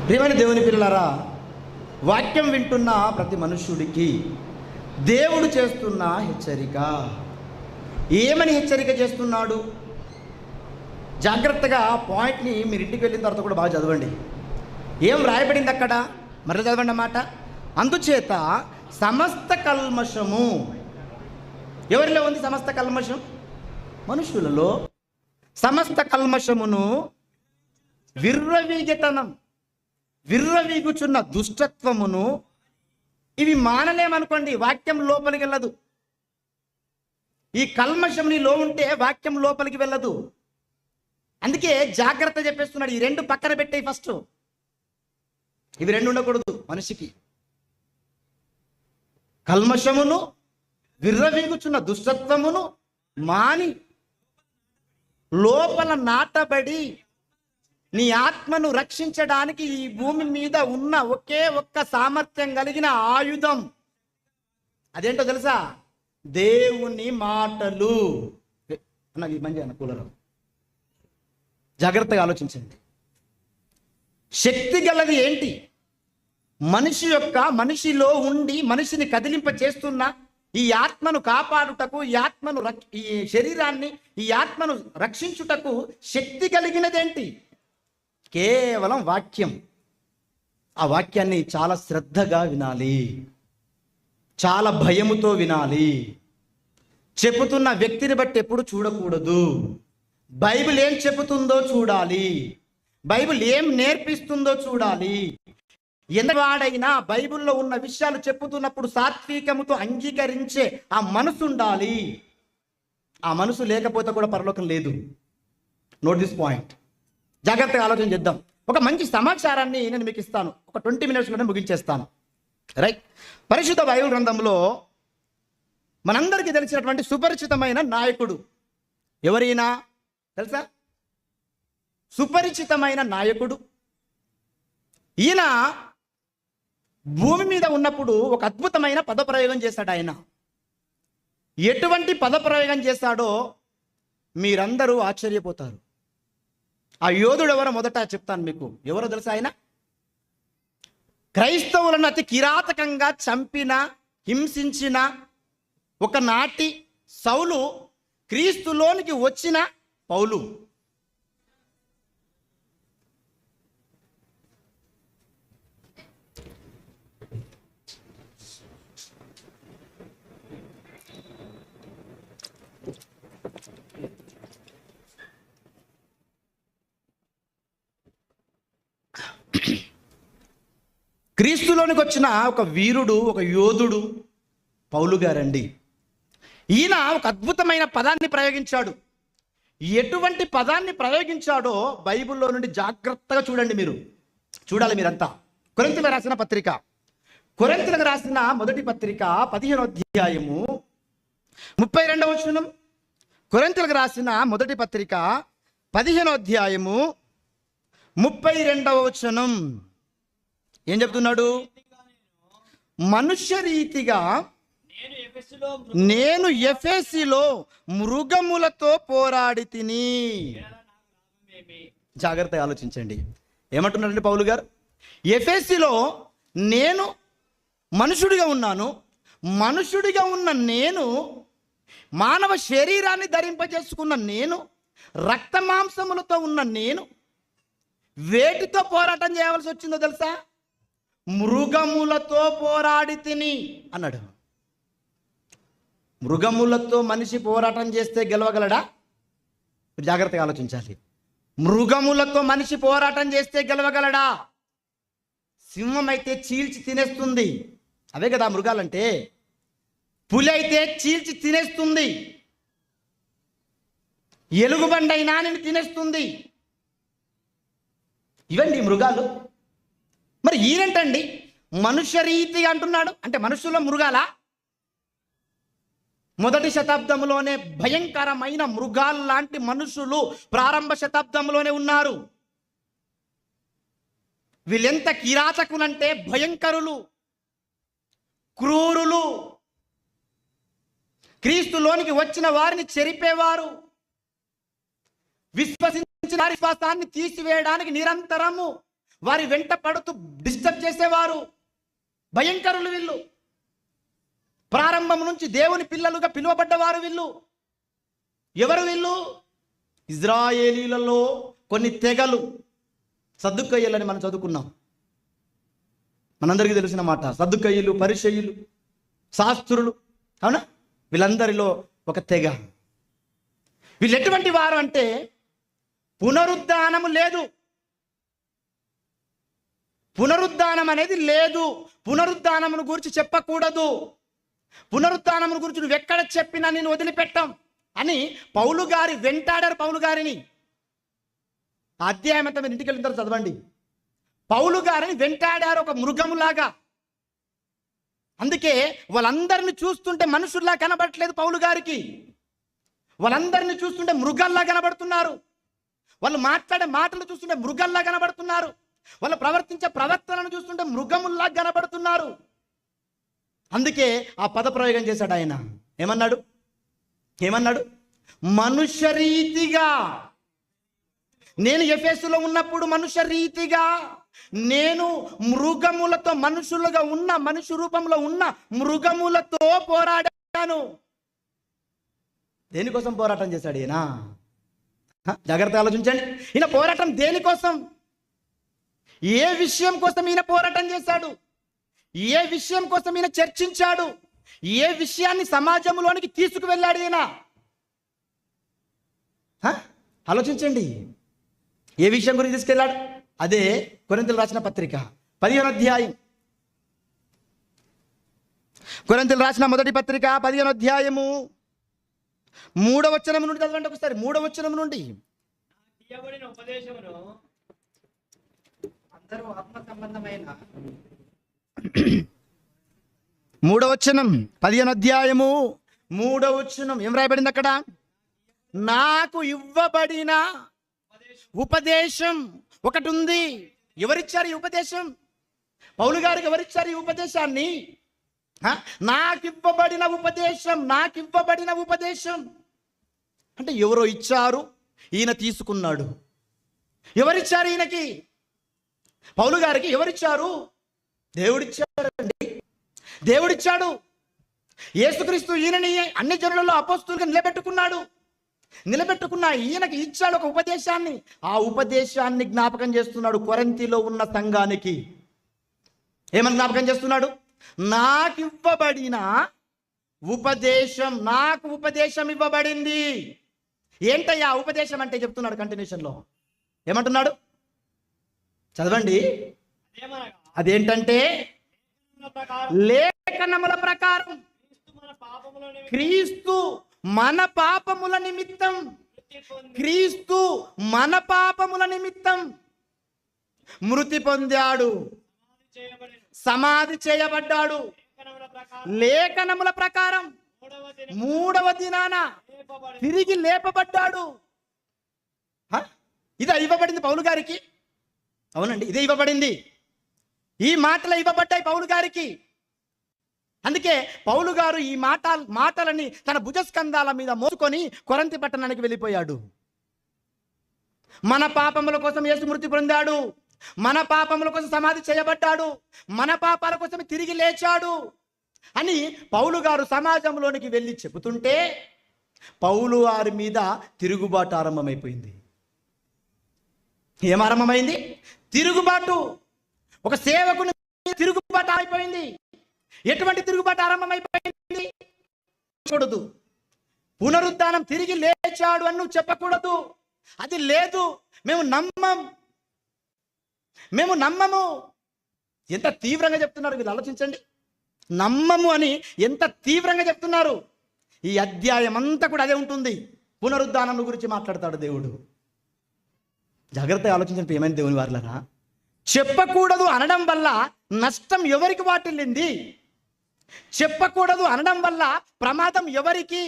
ప్రియమైన దేవుని పిల్లలారా, వాక్యం వింటున్న ప్రతి మనుష్యుడికి దేవుడు చేస్తున్న హెచ్చరిక. ఏమని హెచ్చరిక చేస్తున్నాడు? జాగ్రత్తగా పాయింట్ని మీరు ఇంటికి వెళ్ళిన తర్వాత కూడా బాగా చదవండి. ఏం రాయబడింది అక్కడ? మరల చదవండి అన్నమాట. అందుచేత సమస్త కల్మషము, ఎవరిలో ఉంది సమస్త కల్మషం? మనుషులలో. సమస్త కల్మషమును, విర్రవీగుచున్న దుష్టత్వమును, ఇవి మానలేమనుకోండి, వాక్యం లోపలికి వెళ్ళదు. ఈ కల్మషం నీలో ఉంటే వాక్యం లోపలికి వెళ్ళదు. అందుకే జాగ్రత్త చెప్పేస్తున్నాడు. ఈ రెండు పక్కన పెట్టే ఫస్ట్. ఇవి రెండు ఉండకూడదు మనిషికి. కల్మషమును, విర్రవీగుచున్న దుష్టత్వమును మాని లోపల నాటబడి నీ ఆత్మను రక్షించడానికి ఈ భూమి మీద ఉన్న ఒకే ఒక్క సామర్థ్యం కలిగిన ఆయుధం అదేంటో తెలుసా? దేవుని మాటలు. నాకు మంచి అనుకూలరం. జాగ్రత్తగా ఆలోచించండి. శక్తి గలది ఏంటి? మనిషిలో ఉండి మనిషిని కదిలింప చేస్తున్న ఈ ఆత్మను కాపాడుటకు, ఈ శరీరాన్ని, ఈ ఆత్మను రక్షించుటకు శక్తి కలిగినదేంటి? కేవలం వాక్యం. ఆ వాక్యాన్ని చాలా శ్రద్ధగా వినాలి, చాలా భయముతో వినాలి. చెబుతున్న వ్యక్తిని బట్టి ఎప్పుడు చూడకూడదు. బైబిల్ ఏం చెబుతుందో చూడాలి, బైబిల్ ఏం నేర్పిస్తుందో చూడాలి. ఎంతవాడైనా బైబిల్లో ఉన్న విషయాలు చెప్పుతున్నప్పుడు సాత్వికముతో అంగీకరించే ఆ మనసు ఉండాలి. ఆ మనసు లేకపోతే కూడా పరలోకం లేదు. Note this point. జాగ్రత్తగా ఆలోచన చేద్దాం. ఒక మంచి సమాచారాన్ని నేను మీకు ఇస్తాను. ఒక 20 మినిట్స్లోనే ముగించేస్తాను. రైట్. పరిశుద్ధ బైబిల్ గ్రంథంలో మనందరికీ తెలిసినటువంటి సుపరిచితమైన నాయకుడు ఎవరైనా తెలుసా? సుపరిచితమైన నాయకుడు. ఈయన భూమి మీద ఉన్నప్పుడు ఒక అద్భుతమైన పదప్రయోగం చేశాడు. ఆయన ఎటువంటి పదప్రయోగం చేశాడో మీరందరూ ఆశ్చర్యపోతారు. ఆ యోధుడు ఎవరో మొదట చెప్తాను మీకు. ఎవరో తెలుసా? ఆయన క్రైస్తవులను అతి కిరాతకంగా చంపిన, హింసించిన ఒకనాటి సౌలు, క్రీస్తులోనికి వచ్చిన పౌలు. క్రీస్తులోనికి వచ్చిన ఒక వీరుడు, ఒక యోధుడు పౌలు గారండి. ఈయన ఒక అద్భుతమైన పదాన్ని ప్రయోగించాడు. ఎటువంటి పదాన్ని ప్రయోగించాడో బైబిల్లో నుండి జాగ్రత్తగా చూడండి. చూడాలి మీరంతా. కొరింథీయులకు రాసిన పత్రిక, కొరింథీయులకు రాసిన మొదటి పత్రిక 15వ అధ్యాయము 32వ వచనం. కొరింథీయులకు రాసిన మొదటి పత్రిక 15వ అధ్యాయము 32వ వచనం ఏం చెప్తున్నాడు? మనుష్య రీతిగా నేను ఎఫెసీలో మృగములతో పోరాడి తిని. జాగ్రత్తగా ఆలోచించండి. ఏమంటున్నారండి పౌలు గారు? ఎఫెసీలో నేను మనుషుడిగా ఉన్నాను. మనుషుడిగా ఉన్న నేను, మానవ శరీరాన్ని ధరింపజేసుకున్న నేను, రక్త మాంసములతో ఉన్న నేను వేటితో పోరాటం చేయవలసి వచ్చిందో తెలుసా? మృగములతో పోరాడి తిని అన్నాడు. మృగములతో మనిషి పోరాటం చేస్తే గెలవగలడా? జాగ్రత్తగా ఆలోచించాలి. మృగములతో మనిషి పోరాటం చేస్తే గెలవగలడా? సింహం అయితే చీల్చి తినేస్తుంది. అవే కదా మృగాలంటే. పులి అయితే చీల్చి తినేస్తుంది. ఎలుగుబండైనా నిన్ను తినేస్తుంది. ఇవండి మృగాలు. మరి ఈయనంటండి మనుష్య రీతి అంటున్నాడు. అంటే మనుషుల మృగాలా? మొదటి శతాబ్దంలోనే భయంకరమైన మృగాలు లాంటి మనుషులు ప్రారంభ శతాబ్దంలోనే ఉన్నారు. వీళ్ళెంత కిరాతకులంటే భయంకరులు, క్రూరులు. క్రీస్తులోనికి వచ్చిన వారిని చెరిపేవారు. విశ్వసించిన విశ్వాసాన్ని తీసివేయడానికి నిరంతరము వారి వెంట పడుతూ డిస్టర్బ్ చేసేవారు భయంకరులు వీళ్ళు. ప్రారంభం నుంచి దేవుని పిల్లలుగా పిలువబడ్డవారు వీళ్ళు. ఎవరు వీళ్ళు? ఇజ్రాయేలీలలో కొన్ని తెగలు, సద్దుకయ్యులని మనం చదువుకున్నాం, మనందరికీ తెలిసిన మాట. సద్దుకయ్యులు, పరిసయ్యులు, శాస్త్రులు, అవునా? వీళ్ళందరిలో ఒక తెగ. వీళ్ళు ఎటువంటి వారు అంటే పునరుద్ధానము లేదు, పునరుద్ధానం అనేది లేదు, పునరుద్ధానమును గురించి చెప్పకూడదు, పునరుద్ధానమును గురించి నువ్వు ఎక్కడ చెప్పినా నేను వదిలిపెట్టాం అని పౌలు గారి వెంటాడారు. పౌలు గారిని అధ్యాయం అంతా మీరు ఇంటికి వెళ్ళిన తర్వాత చదవండి. పౌలు గారిని వెంటాడారు ఒక మృగములాగా. అందుకే వాళ్ళందరిని చూస్తుంటే మనుషుల్లా కనబడట్లేదు పౌలు గారికి. వాళ్ళందరినీ చూస్తుంటే మృగాల్లా కనబడుతున్నారు. వాళ్ళు మాట్లాడే మాటలు చూస్తుంటే మృగాల్లా కనబడుతున్నారు. వాళ్ళు ప్రవర్తించే ప్రవర్తనను చూస్తుంటే మృగముల్లా కనబడుతున్నారు. అందుకే ఆ పద ప్రయోగం చేశాడు ఆయన. ఏమన్నాడు? మనుష్య రీతిగా. నేను ఎఫెసులో ఉన్నప్పుడు మనుష్య రీతిగా నేను మృగములతో, మనుషులుగా ఉన్న, మనుష్య రూపంలో ఉన్న మృగములతో పోరాడాను. దేనికోసం పోరాటం చేశాడు ఈయన? జాగ్రత్తగా ఆలోచించండి. ఈయన పోరాటం దేనికోసం? ఏ విషయం కోసం ఈయన పోరాటం చేశాడు? ఏ విషయం కోసం ఈయన చర్చించాడు? ఏ విషయాన్ని సమాజంలోనికి తీసుకువెళ్ళాడు ఈయన? ఆలోచించండి. ఏ విషయం గురించి తీసుకెళ్ళాడు? అదే కొరింథీయులకు రాసిన పత్రిక 15వ అధ్యాయం. కొరింథీయులకు రాసిన మొదటి పత్రిక 15వ అధ్యాయము 3వ వచనం నుండి చదవండి ఒకసారి. 3వ వచనం నుండి. అందరూ ఆత్మ సంబంధమైన 3వ వచనం 15వ అధ్యాయము 3వ వచనం ఏం రాయబడింది అక్కడ? నాకు ఇవ్వబడిన ఉపదేశం ఒకటి ఉంది. ఎవరిచ్చారు ఈ ఉపదేశం? పౌలు గారికి ఎవరిచ్చారు ఈ ఉపదేశాన్ని? నాకివ్వబడిన ఉపదేశం అంటే ఎవరో ఇచ్చారు, ఈయన తీసుకున్నాడు. ఎవరిచ్చారు ఈయనకి? పౌలు గారికి ఎవరిచ్చారు? దేవుడిచ్చాడండి. దేవుడిచ్చాడు. యేసుక్రీస్తు ఈయనని అన్ని జనులలో అపోస్తలుగా నిలబెట్టుకున్న ఈయనకి ఇచ్చాడు ఒక ఉపదేశాన్ని. ఆ ఉపదేశాన్ని జ్ఞాపకం చేస్తున్నాడు కొరింథీలో ఉన్న సంఘానికి. ఏమని జ్ఞాపకం చేస్తున్నాడు? నాకివ్వబడిన ఉపదేశం, నాకు ఉపదేశం ఇవ్వబడింది. ఏంటయ్యా ఉపదేశం అంటే? చెప్తున్నాడు కంటిన్యూషన్లో. ఏమంటున్నాడు? చదవండి. అదేంటంటే లేఖనముల ప్రకారం క్రీస్తు మన పాపముల నిమిత్తం మృతి పొందాడు, సమాధి చేయబడ్డాడు. లేఖనముల ప్రకారం 3వ దినాన తిరిగి లేపబడ్డాడు. ఇదే ఇవ్వబడింది పౌలు గారికి. అవునండి, ఇదే ఇవ్వబడింది. ఈ మాటలు ఇవ్వబడ్డాయి పౌలు గారికి. అందుకే పౌలు గారు ఈ మాటలని తన భుజస్కంధాల మీద మోసుకొని కొరింథీ పట్టణానికి వెళ్ళిపోయాడు. మన పాపముల కోసం యేసు మృతి పొందాడు, మన పాపముల కోసం సమాధి చేయబడ్డాడు, మన పాపాల కోసం తిరిగి లేచాడు అని పౌలు గారు సమాజంలోనికి వెళ్ళి చెబుతుంటే పౌలు వారి మీద తిరుగుబాటు ఆరంభమైపోయింది. ఏం ఆరంభమైంది? తిరుగుబాటు. ఒక సేవకుని తిరుగుబాటు అయిపోయింది. ఎటువంటి తిరుగుబాటు ఆరంభమైపోయింది? చూడదు. పునరుద్ధానం, తిరిగి లేచాడు అని నువ్వు చెప్పకూడదు. అది లేదు, మేము నమ్మము. ఎంత తీవ్రంగా చెప్తున్నారు వీళ్ళు, ఆలోచించండి. నమ్మము అని ఎంత తీవ్రంగా చెప్తున్నారు. ఈ అధ్యాయం అంతా కూడా అదే ఉంటుంది. పునరుద్ధానం గురించి మాట్లాడతాడు దేవుడు. జాగ్రత్తగా ఆలోచించండి. ఏమైంది దేవుని వారులారా? చెప్పకూడదు అనడం వల్ల నష్టం ఎవరికి వాటిల్లింది? చెప్పకూడదు అనడం వల్ల ప్రమాదం ఎవరికి?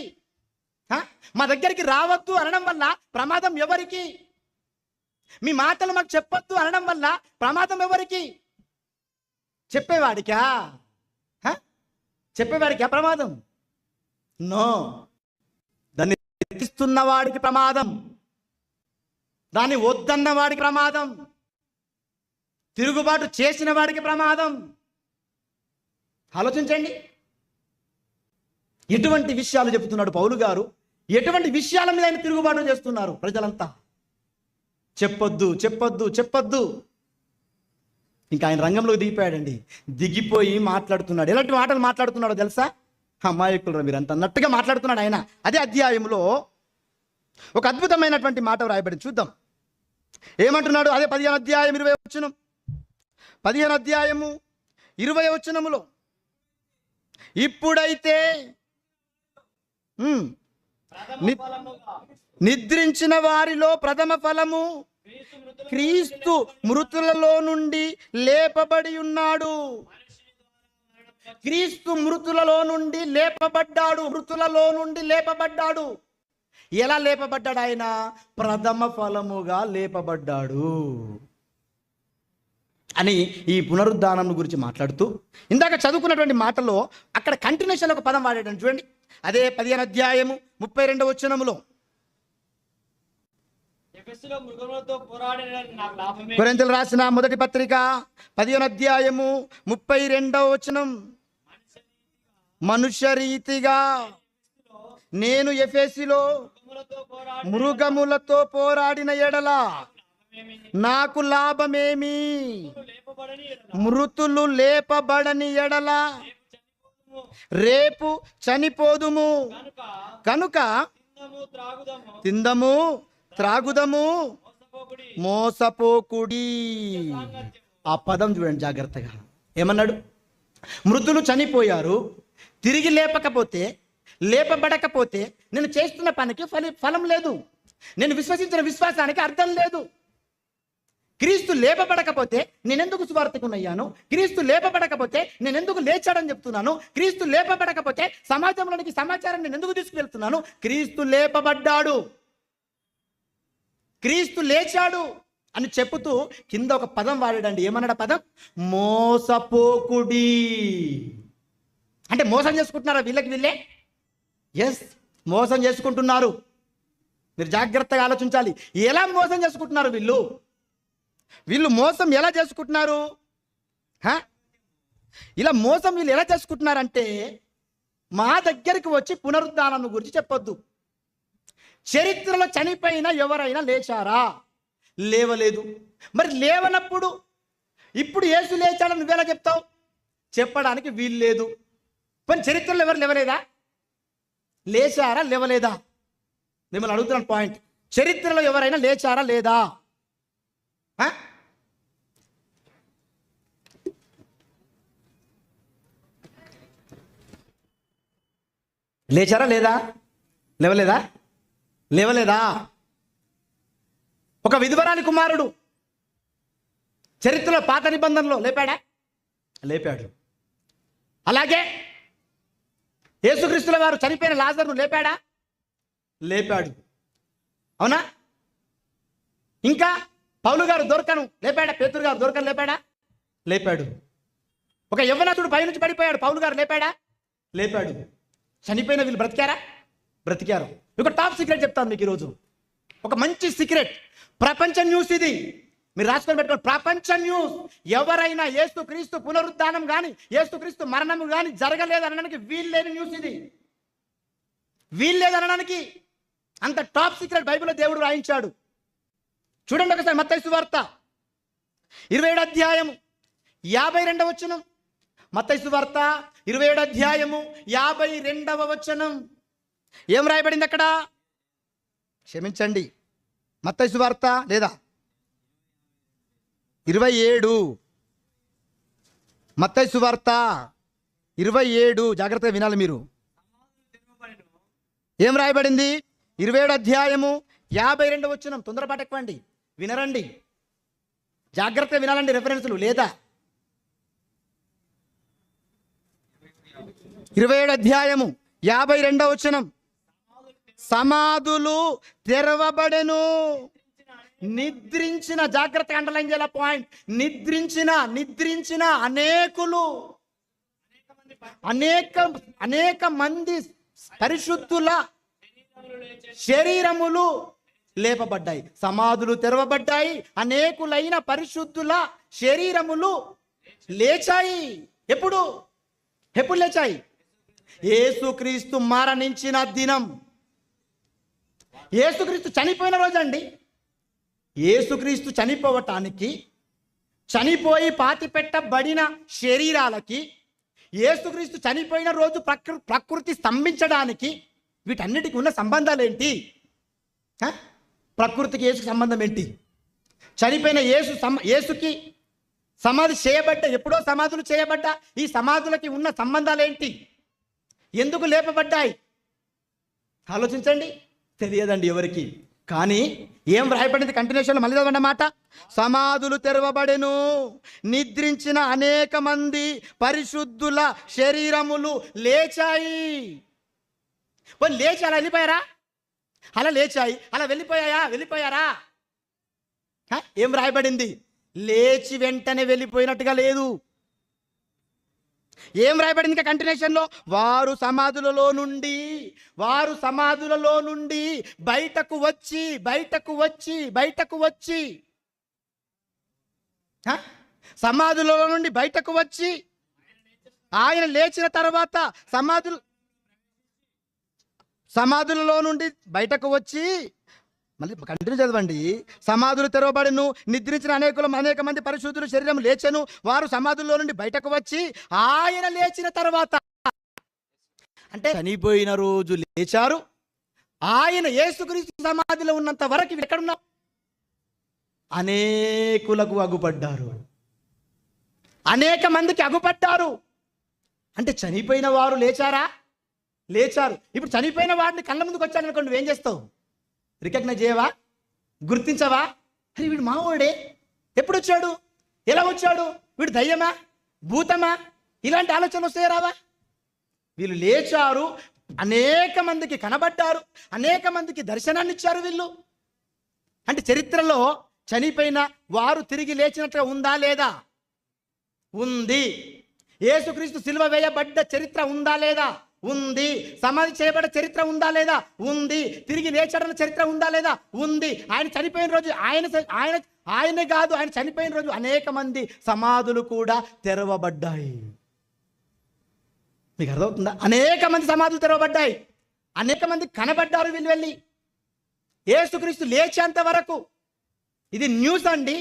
మా దగ్గరికి రావద్దు అనడం వల్ల ప్రమాదం ఎవరికి? మీ మాటలు మాకు చెప్పొద్దు అనడం వల్ల ప్రమాదం ఎవరికి? చెప్పేవాడికా ప్రమాదం? నో, దాన్ని ఎత్తిస్తున్న వాడికి ప్రమాదం, దాన్ని వద్దన్న వాడికి ప్రమాదం. తిరుగుబాటు చేసిన వాడికి ప్రమాదం. ఆలోచించండి, ఎటువంటి విషయాలు చెబుతున్నాడు పౌలు గారు, ఎటువంటి విషయాల మీద ఆయన తిరుగుబాటు చేస్తున్నారు ప్రజలంతా. చెప్పొద్దు చెప్పొద్దు చెప్పొద్దు. ఇంకా ఆయన రంగంలోకి దిగిపోయాడండి. దిగిపోయి మాట్లాడుతున్నాడు. ఎలాంటి మాటలు మాట్లాడుతున్నాడో తెలుసా? అమాయకులు మీరు అంత అన్నట్టుగా మాట్లాడుతున్నాడు ఆయన. అదే అధ్యాయంలో ఒక అద్భుతమైనటువంటి మాట రాయబడింది, చూద్దాం ఏమంటున్నాడు. అదే 15వ అధ్యాయం 20వ వచనం, 15వ అధ్యాయము 20వ వచనములో, ఇప్పుడైతే నిద్రించిన వారిలో ప్రథమ ఫలము క్రీస్తు మృతులలో నుండి లేపబడి ఉన్నాడు. క్రీస్తు మృతులలో నుండి లేపబడ్డాడు. మృతులలో నుండి లేపబడ్డాడు. ఎలా లేపబడ్డాడు ఆయన? ప్రథమ ఫలముగా లేపబడ్డాడు అని ఈ పునరుద్ధానం గురించి మాట్లాడుతూ ఇందాక చదువుకున్నటువంటి మాటలో అక్కడ కంటిన్యూషన్ ఒక పదం వాడాడు చూడండి. అదే 15వ అధ్యాయము 32వ వచనములో, కొరింథీయులకు రాసిన మొదటి పత్రిక 15వ అధ్యాయము 32వ వచనం, మనుష్య రీతిగా నేను ఎఫెసులో మృగములతో పోరాడిన ఎడల నాకు లాభమేమి? మృతులు లేపబడని ఎడల రేపు చనిపోదుము. కనుక తిందము త్రాగుదము మోసపోకుడి. ఆ పదం చూడండి జాగ్రత్తగా. ఏమన్నాడు? మృతులు చనిపోయారు, తిరిగి లేపబడకపోతే నేను చేస్తున్న పనికి ఫలం లేదు, నేను విశ్వసించిన విశ్వాసానికి అర్థం లేదు. క్రీస్తు లేపబడకపోతే నేనెందుకు సువార్తికునయ్యాను? క్రీస్తు లేపబడకపోతే నేనెందుకు లేచాడని చెప్తున్నాను? క్రీస్తు లేపబడకపోతే సమాజంలోనికి సమాచారం నేను ఎందుకు తీసుకువెళ్తున్నాను? క్రీస్తు లేపబడ్డాడు, క్రీస్తు లేచాడు అని చెప్పుతూ కింద ఒక పదం వాడాడండి. ఏమన్నాడు పదం? మోసపోకుడి. అంటే మోసం చేసుకుంటున్నారా వీళ్ళే? ఎస్, మోసం చేసుకుంటున్నారు. మీరు జాగ్రత్తగా ఆలోచించాలి. ఎలా మోసం చేసుకుంటున్నారు వీళ్ళు మోసం ఎలా చేసుకుంటున్నారు? ఇలా మోసం వీళ్ళు ఎలా చేసుకుంటున్నారంటే, మా దగ్గరికి వచ్చి పునరుద్ధానం గురించి చెప్పొద్దు. చరిత్రలో చనిపోయిన ఎవరైనా లేచారా? లేవలేదు. మరి లేవనప్పుడు ఇప్పుడు యేసు లేచాడని నువ్వెలా చెప్తావు? చెప్పడానికి వీలు లేదు. కానీ చరిత్రలో ఎవరు లేవలేదా? లేచారా లేవలేదా? మిమ్మల్ని అడుగుతున్నాను పాయింట్. చరిత్రలో ఎవరైనా లేచారా లేదా? లేచారా లేదా? లేవలేదా? ఒక విధవరాలి కుమారుడు చరిత్రలో పాత నిబంధనలో లేపాడు. అలాగే యేసుక్రీస్తుల వారు చనిపోయిన లాజరును లేపాడు. అవునా? ఇంకా పౌలు గారు దొరకను లేపాడా? పేతురు గారు దొరకను లేపాడు. ఒక యవ్వనస్తుడు పైనుంచి పడిపోయాడు, పౌలు గారు లేపాడు. చనిపోయిన వీళ్ళు బ్రతికారు. ఒక టాప్ సీక్రెట్ చెప్తాను మీకు ఈరోజు. ఒక మంచి సీక్రెట్, ప్రపంచ న్యూస్ ఇది. మీరు రాసుకొని పెట్టుకోండి. ప్రపంచ న్యూస్. ఎవరైనా యేసుక్రీస్తు పునరుద్ధానం కానీ యేసుక్రీస్తు మరణం కానీ జరగలేదనడానికి వీల్లేని న్యూస్ ఇది. వీల్లేదనడానికి అంత టాప్ సీక్రెట్ బైబిల్లో దేవుడు రాయించాడు. చూడండి ఒకసారి మత్తయి సువార్త 27వ అధ్యాయము 52వ వచనం. మత్తయి సువార్త 27వ అధ్యాయము 52వ వచనం. ఏం రాయబడింది అక్కడ? క్షమించండి, మత్తయి సువార్త లేదా 27, మత్తయి సువార్త 27. జాగ్రత్తగా వినాలి మీరు. ఏం రాయబడింది? 27వ అధ్యాయము 52వ వచనం. తొందరపాటు ఎక్కువండి, వినరండి, జాగ్రత్తగా వినాలండి. రెఫరెన్సులు లేదా? 27వ అధ్యాయము 52వ వచనం. సమాధులు తెరవబడెను. నిద్రించిన, జాగ్రత్తగా అండర్లైన్ చేయాల పాయింట్. నిద్రించిన అనేక మంది పరిశుద్ధుల శరీరములు లేపబడ్డాయి. సమాధులు తెరవబడ్డాయి. అనేకులైన పరిశుద్ధుల శరీరములు లేచాయి. ఎప్పుడు ఎప్పుడు లేచాయి? యేసుక్రీస్తు మరణించిన దినం, యేసుక్రీస్తు చనిపోయిన రోజు అండి. యేసుక్రీస్తు చనిపోవటానికి, చనిపోయి పాతిపెట్టబడిన శరీరాలకి, యేసుక్రీస్తు చనిపోయిన రోజు ప్రకృతి స్తంభించడానికి, వీటన్నిటికీ ఉన్న సంబంధాలు ఏంటి? ప్రకృతికి యేసుకి సంబంధం ఏంటి? చనిపోయిన యేసుకి సమాధి చేయబడ్డ, ఎప్పుడో సమాధులు చేయబడ్డ ఈ సమాధులకి ఉన్న సంబంధాలు ఏంటి? ఎందుకు లేపబడ్డాయి? ఆలోచించండి. తెలియదండి ఎవరికి. కానీ ఏం రాయబడింది? కంటిన్యూషన్లో మళ్ళీ చదవండి మాట. సమాధులు తెరవబడెను, నిద్రించిన అనేక మంది పరిశుద్ధుల శరీరములు లేచాయి. లేచి అలా వెళ్ళిపోయారా? అలా లేచాయి, అలా వెళ్ళిపోయారా? ఏం రాయబడింది? లేచి వెంటనే వెళ్ళిపోయినట్టుగా లేదు. ఏం రాయబడింది ఇంకా కంటిన్యూషన్లో? వారు సమాధులలో నుండి బయటకు వచ్చి సమాధులలో నుండి బయటకు వచ్చి, ఆయన లేచిన తర్వాత సమాధులలో నుండి బయటకు వచ్చి, మళ్ళీ కంటిన్యూ చదవండి. సమాధులు తెరవబడెను, నిద్రించిన అనేక మంది పరిశుద్ధుల శరీరం లేచెను, వారు సమాధుల్లో నుండి బయటకు వచ్చి, ఆయన లేచిన తర్వాత, అంటే చనిపోయిన రోజు లేచారు. ఆయన యేసుక్రీస్తు సమాధిలో ఉన్నంత వరకు ఎక్కడున్నాం? అనేకులకు అగుపడ్డారు, అనేక మందికి అగుపడ్డారు. అంటే చనిపోయిన వారు లేచారు. ఇప్పుడు చనిపోయిన వాడిని కళ్ళ ముందుకు వచ్చాడు అనుకోండి, నువ్వేం చేస్తావు? రికగ్నైజ్ చేయవా? గుర్తించవా? అరే వీడు మావోడే, ఎప్పుడు వచ్చాడు, ఎలా వచ్చాడు, వీడు దయ్యమా, భూతమా, ఇలాంటి ఆలోచన వస్తాయా రావా? వీళ్ళు లేచారు, అనేక మందికి కనబడ్డారు, అనేక మందికి దర్శనాన్ని ఇచ్చారు వీళ్ళు. అంటే చరిత్రలో చనిపోయిన వారు తిరిగి లేచినట్టుగా ఉందా లేదా? ఉంది. యేసుక్రీస్తు సిలువ వేయబడ్డ చరిత్ర ఉందా లేదా? ఉంది. సమాధి చేయబడ్డ చరిత్ర ఉందా లేదా? ఉంది. తిరిగి లేచాడన్న చరిత్ర ఉందా లేదా? ఉంది. ఆయన చనిపోయిన రోజు ఆయన కాదు, ఆయన చనిపోయిన రోజు అనేక మంది సమాధులు కూడా తెరవబడ్డాయి. మీకు అర్థమవుతుందా? అనేక మంది సమాధులు తెరవబడ్డాయి, అనేక మంది కనబడ్డారు వీళ్ళు వెళ్ళి. యేసుక్రీస్తు లేచేంత వరకు ఇది న్యూస్ అండి.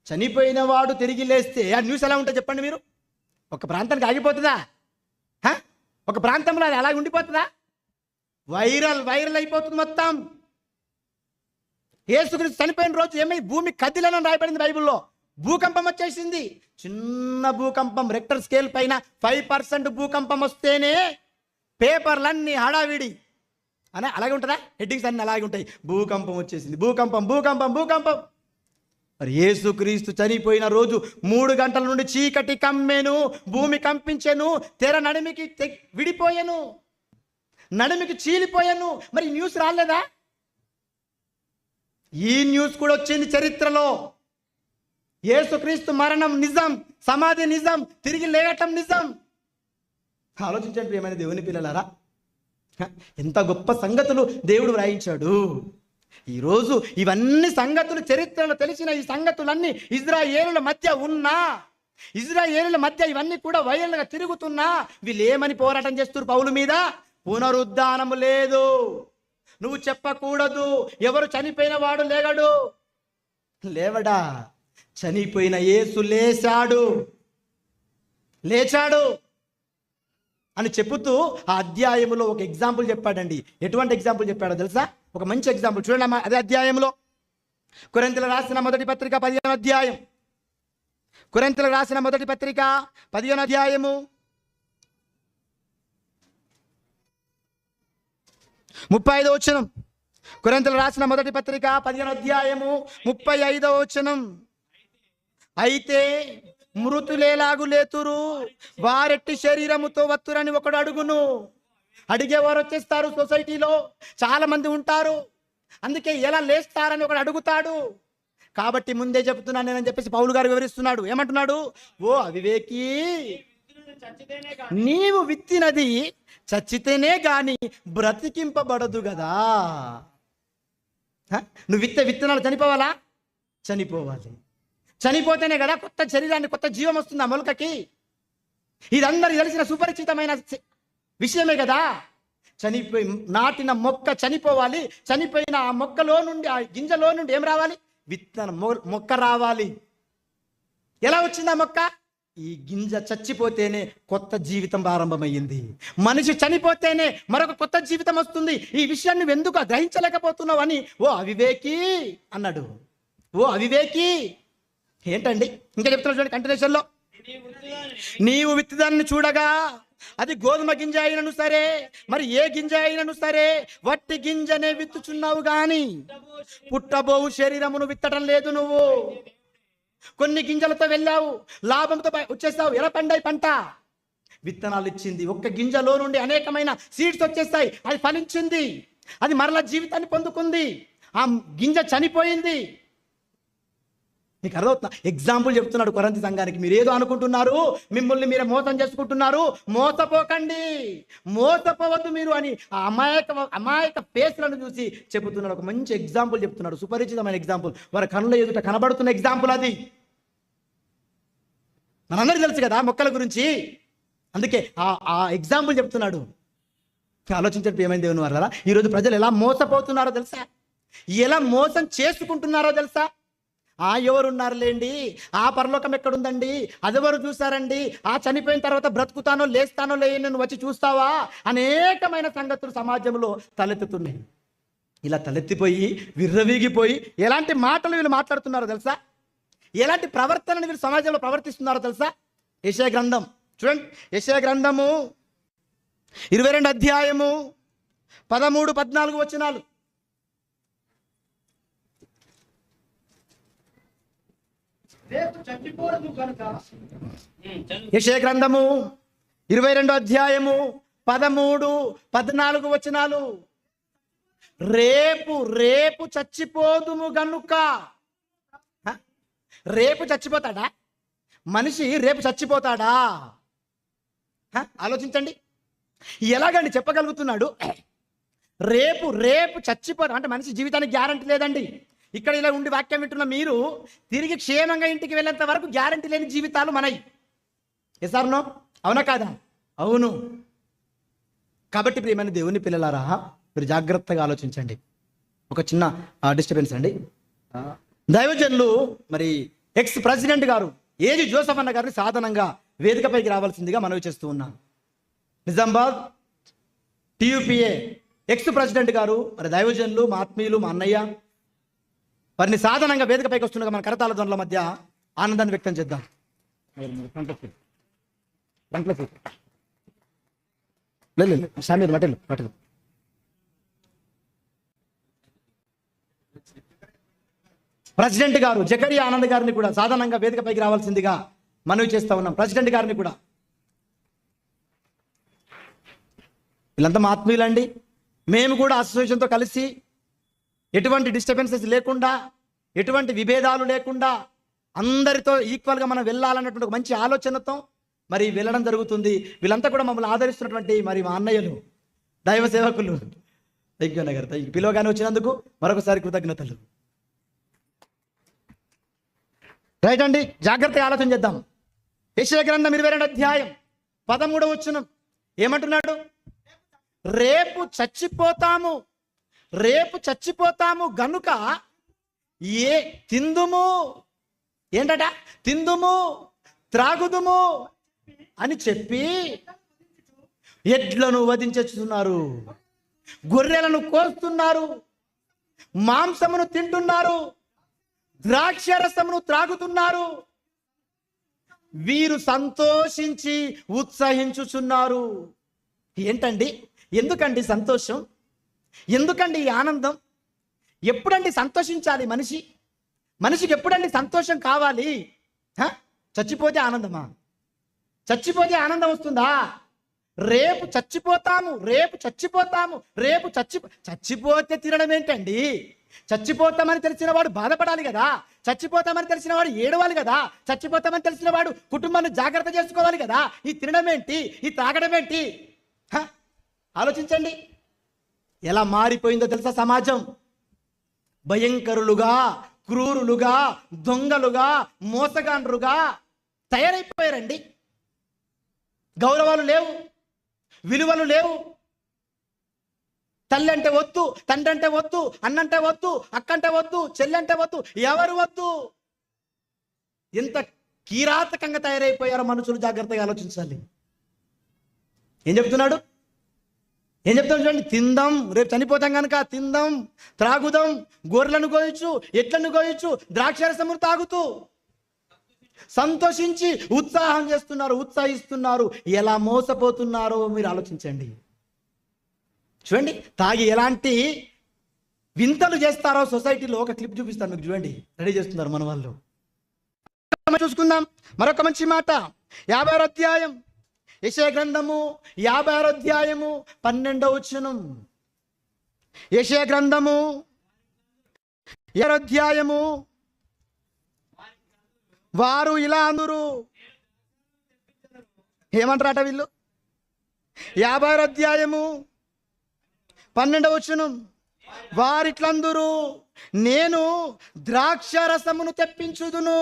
చనిపోయిన వాడు తిరిగి లేస్తే ఆ న్యూస్ ఎలా ఉంటుంది చెప్పండి మీరు? ఒక ప్రాంతానికి ఆగిపోతుందా? ఒక ప్రాంతంలో అది అలాగే ఉండిపోతుందా? వైరల్ అయిపోతుంది మొత్తం. యేసుక్రీస్తు చనిపోయిన రోజు ఏమై భూమి కదిలని రాయబడింది బైబిల్లో. భూకంపం వచ్చేసింది. చిన్న భూకంపం, రెక్టర్ స్కేల్ పైన 5% భూకంపం వస్తేనే పేపర్లన్నీ హడావిడి అని అలాగే ఉంటుందా? హెడ్డింగ్స్ అన్నీ అలాగే ఉంటాయి. భూకంపం వచ్చేసింది, భూకంపం. మరి యేసుక్రీస్తు చనిపోయిన రోజు 3 గంటల నుండి చీకటి కమ్మెను, భూమి కంపించెను, తెర నడిమికి విడిపోయాను, నడిమికి చీలిపోయాను. మరి న్యూస్ రాలేదా? ఈ న్యూస్ కూడా వచ్చింది చరిత్రలో. యేసుక్రీస్తు మరణం నిజం, సమాధి నిజం, తిరిగి లేగటం నిజం. ఆలోచించండి ప్రియమైన దేవుని పిల్లలారా, ఎంత గొప్ప సంగతులు దేవుడు వ్రాయించాడు. ఈరోజు ఇవన్నీ సంగతులు చరిత్రలో తెలిసిన ఈ సంగతులన్నీ ఇజ్రాయేలుల మధ్య ఇవన్నీ కూడా వైరల్గా తిరుగుతున్నా వీళ్ళు ఏమని పోరాటం చేస్తున్నారు పౌలు మీద? పునరుద్ధానము లేదు, నువ్వు చెప్పకూడదు, ఎవరు చనిపోయిన వాడు లేవడా? చనిపోయిన యేసు లేచాడు అని చెబుతూ ఆ అధ్యాయంలో ఒక ఎగ్జాంపుల్ చెప్పాడండి. ఎటువంటి ఎగ్జాంపుల్ చెప్పాడో తెలుసా? ఒక మంచి ఎగ్జాంపుల్ చూడండి. అదే అధ్యాయంలో కొరింథీయులకు రాసిన మొదటి పత్రిక 15వ అధ్యాయం, కొరింథీయులకు రాసిన మొదటి పత్రిక 15వ అధ్యాయము 35వ వచనం. కొరింథీయులకు రాసిన మొదటి పత్రిక 15వ అధ్యాయము 35వ వచనం. అయితే మృతులేలాగు లేతురు, వారెట్టి శరీరముతో వత్తురని ఒకడు అడుగును. అడిగేవారు వచ్చేస్తారు, సొసైటీలో చాలా మంది ఉంటారు, అందుకే ఎలా లేస్తారని ఒకడు అడుగుతాడు. కాబట్టి ముందే చెప్తున్నాను నేనని చెప్పేసి పౌలు గారు వివరిస్తున్నాడు. ఏమంటున్నాడు? ఓ అవివేకి, నీవు విత్తినది చచ్చితేనే గాని బ్రతికింపబడదు కదా. నువ్వు విత్తనాలు చనిపోవాలి. చనిపోతేనే కదా కొత్త శరీరాన్ని, కొత్త జీవం వస్తుంది ఆ మొలకకి. ఇది అందరికి తెలిసిన సుపరిచితమైన విషయమే కదా. చనిపోయి నాటిన మొక్క చనిపోవాలి, చనిపోయిన ఆ మొక్కలో నుండి, ఆ గింజలో నుండి ఏం రావాలి? విత్తనం, మొక్క రావాలి. ఎలా వచ్చింది ఆ మొక్క? ఈ గింజ చచ్చిపోతేనే కొత్త జీవితం ప్రారంభమయ్యింది. మనిషి చనిపోతేనే మరొక కొత్త జీవితం వస్తుంది. ఈ విషయాన్ని నువ్వు ఎందుకు గ్రహించలేకపోతున్నావు అని ఓ అవివేకి అన్నాడు. ఓ అవివేకి ఏంటండి? ఇంకా చెప్తున్నాడు చూడండి కంటిన్యూషన్లో, నీవు విత్తదాన్ని చూడగా అది గోధుమ గింజ అయినను సరే, మరి ఏ గింజ అయినను సరే, వట్టి గింజనే విత్తుచున్నావు గాని పుట్టబోవు శరీరమును విత్తడం లేదు. నువ్వు కొన్ని గింజలతో వెళ్ళావు, లాభంతో వచ్చేస్తావు. ఎలా పండాయి పంట? విత్తనాలు ఇచ్చింది. ఒక్క గింజలో నుండి అనేకమైన సీడ్స్ వచ్చేస్తాయి. అది ఫలించింది, అది మరలా జీవితాన్ని పొందుకుంది. ఆ గింజ చనిపోయింది. నీకు అర్థమవుతున్నా? ఎగ్జాంపుల్ చెప్తున్నాడు కొరంతి సంఘానికి. మీరు ఏదో అనుకుంటున్నారు, మిమ్మల్ని మీరే మోసం చేసుకుంటున్నారు, మోసపోకండి, మోసపోవద్దు మీరు అని ఆ అమాయక ఫేస్లను చూసి చెబుతున్నాడు. ఒక మంచి ఎగ్జాంపుల్ చెప్తున్నాడు, సుపరిచితమైన ఎగ్జాంపుల్, వారి కళ్ళ ఎదుట కనబడుతున్న ఎగ్జాంపుల్ అది. మనందరికీ తెలుసు కదా మొక్కల గురించి, అందుకే ఆ ఎగ్జాంపుల్ చెప్తున్నాడు. ఆలోచించడం ఏమైంది దేవుని వారలారా, ఈరోజు ప్రజలు ఎలా మోసపోతున్నారో తెలుసా? ఎలా మోసం చేసుకుంటున్నారో తెలుసా? ఎవరున్నారులేండి, ఆ పరలోకం ఎక్కడుందండి, అదెవరు చూసారండి, ఆ చనిపోయిన తర్వాత బ్రతుకుతానో లేస్తానో లేని వచ్చి చూస్తావా, అనేకమైన సంగతులు సమాజంలో తలెత్తుతున్నాయి. ఇలా తలెత్తిపోయి విర్రవీగిపోయి ఎలాంటి మాటలు వీళ్ళు మాట్లాడుతున్నారో తెలుసా? ఎలాంటి ప్రవర్తనని వీళ్ళు సమాజంలో ప్రవర్తిస్తున్నారో తెలుసా? యెషయా గ్రంథం చూడండి, యెషయా గ్రంథము 22 అధ్యాయము 13-14 వచనాలు. యెషయా గ్రంథము 22 అధ్యాయము 13-14 వచనాలు. రేపు చచ్చిపోదుము గనుక. రేపు చచ్చిపోతాడా మనిషి? రేపు చచ్చిపోతాడా? ఆలోచించండి. ఎలాగండి చెప్పగలుగుతున్నాడు? రేపు చచ్చిపోతా అంటే మనిషి జీవితానికి గ్యారంటీ లేదండి. ఇక్కడ ఇలా ఉండి వాక్యం వింటున్న మీరు తిరిగి క్షేమంగా ఇంటికి వెళ్ళేంత వరకు గ్యారంటీ లేని జీవితాలు మనవి. ఎసార్నో? అవునా కాదా? అవును. కాబట్టి ప్రియమైన దేవుని పిల్లలారా, మీరు జాగ్రత్తగా ఆలోచించండి. ఒక చిన్న డిస్టర్బెన్స్ అండి. దైవజనులు మరి ఎక్స్ ప్రెసిడెంట్ గారు ఏజి జోసెఫ్ అన్న గారిని సాధారణంగా వేదికపైకి రావాల్సిందిగా మనవి చేస్తూ ఉన్నాం. నిజామాబాద్ టీయూపీఏ ఎక్స్ ప్రెసిడెంట్ గారు, మరి దైవజనులు, మా ఆత్మీయులు, మా అన్నయ్య, వారిని సాధారణంగా వేదికపైకి వస్తుండగా మన కరతాళ ధ్వనుల మధ్య ఆనందాన్ని వ్యక్తం చేద్దాం. ప్రెసిడెంట్ గారు జకరియా ఆనంద్ గారిని కూడా సాధారణంగా వేదికపైకి రావాల్సిందిగా మనవి చేస్తా ఉన్నాం. ప్రెసిడెంట్ గారిని కూడా. వీళ్ళంతా మా ఆత్మీయులండి. మేము కూడా అసోసియేషన్తో కలిసి ఎటువంటి డిస్టర్బెన్సెస్ లేకుండా, ఎటువంటి విభేదాలు లేకుండా అందరితో ఈక్వల్గా మనం వెళ్ళాలన్నటువంటి ఒక మంచి ఆలోచనతో మరి వెళ్ళడం జరుగుతుంది. వీళ్ళంతా కూడా మమ్మల్ని ఆదరిస్తున్నటువంటి మరి మా అన్నయ్యలు, దైవ సేవకులు. థ్యాంక్ యూ నగర్, పిలువగానే వచ్చినందుకు మరొకసారి కృతజ్ఞతలు. రైట్ అండి, జాగ్రత్తగా ఆలోచన చేద్దాం. యెషయా గ్రంథం 22 అధ్యాయం 13 వచనం ఏమంటున్నాడు? రేపు చచ్చిపోతాము గనుక తిందుము, ఏంటట, తిందుము త్రాగుదుము అని చెప్పి ఎడ్లను వధించుతున్నారు, గొర్రెలను కోస్తున్నారు, మాంసమును తింటున్నారు, ద్రాక్షరసమును త్రాగుతున్నారు. వీరు సంతోషించి ఉత్సహించుచున్నారు. ఏంటండి? ఎందుకండి సంతోషం? ఎందుకండి ఈ ఆనందం? ఎప్పుడండి సంతోషించాలి మనిషికి ఎప్పుడండి సంతోషం కావాలి? చచ్చిపోతే ఆనందమా? చచ్చిపోతే ఆనందం వస్తుందా? రేపు చచ్చిపోతే తినడం ఏంటండి? చచ్చిపోతామని తెలిసిన వాడు బాధపడాలి కదా, చచ్చిపోతామని తెలిసిన వాడు ఏడవాలి కదా, చచ్చిపోతామని తెలిసిన వాడు కుటుంబాన్ని జాగ్రత్త చేసుకోవాలి కదా. ఈ తినడం ఏంటి, ఈ తాగడం ఏంటి? ఆలోచించండి. ఎలా మారిపోయిందో తెలుసా సమాజం? భయంకరులుగా, క్రూరులుగా, దొంగలుగా, మోసగాండ్రుగా తయారైపోయారండి. గౌరవాలు లేవు, విలువలు లేవు. తల్లి అంటే వద్దు, తండ్రి అంటే వద్దు, అన్నంటే వద్దు, అక్కంటే వద్దు, చెల్లంటే వద్దు, ఎవరు వద్దు. ఎంత కిరాతకంగా తయారైపోయారో మనుషులు జాగ్రత్తగా ఆలోచించాలి. ఏం చెప్తున్నాడు? చూడండి, తిందాం, రేపు చనిపోతాం కనుక తిందాం, త్రాగుదాం, గొర్రెలను కోయచ్చు, ఎట్లను కోయచ్చు, ద్రాక్షరసమును తాగుతూ సంతోషించి ఉత్సాహం చేస్తున్నారు, ఉత్సాహిస్తున్నారు. ఎలా మోసపోతున్నారో మీరు ఆలోచించండి. చూడండి, తాగి ఎలాంటి వింతలు చేస్తారో సొసైటీలో ఒక క్లిప్ చూపిస్తాను మీకు. చూడండి, రెడీ చేస్తున్నారు మన వాళ్ళు. చూసుకుందాం మరొక మంచి మాట. 50వ అధ్యాయం యెషయా గ్రంథము 50వ అధ్యాయము 12వ వచనం. యెషయా గ్రంథము 50వ అధ్యాయము. వారు ఇలా అందురు, ఏమంటారట వీళ్ళు? 50వ అధ్యాయము 12వ వచనం. వారిట్లందురు, నేను ద్రాక్షరసమును తెప్పించుదును.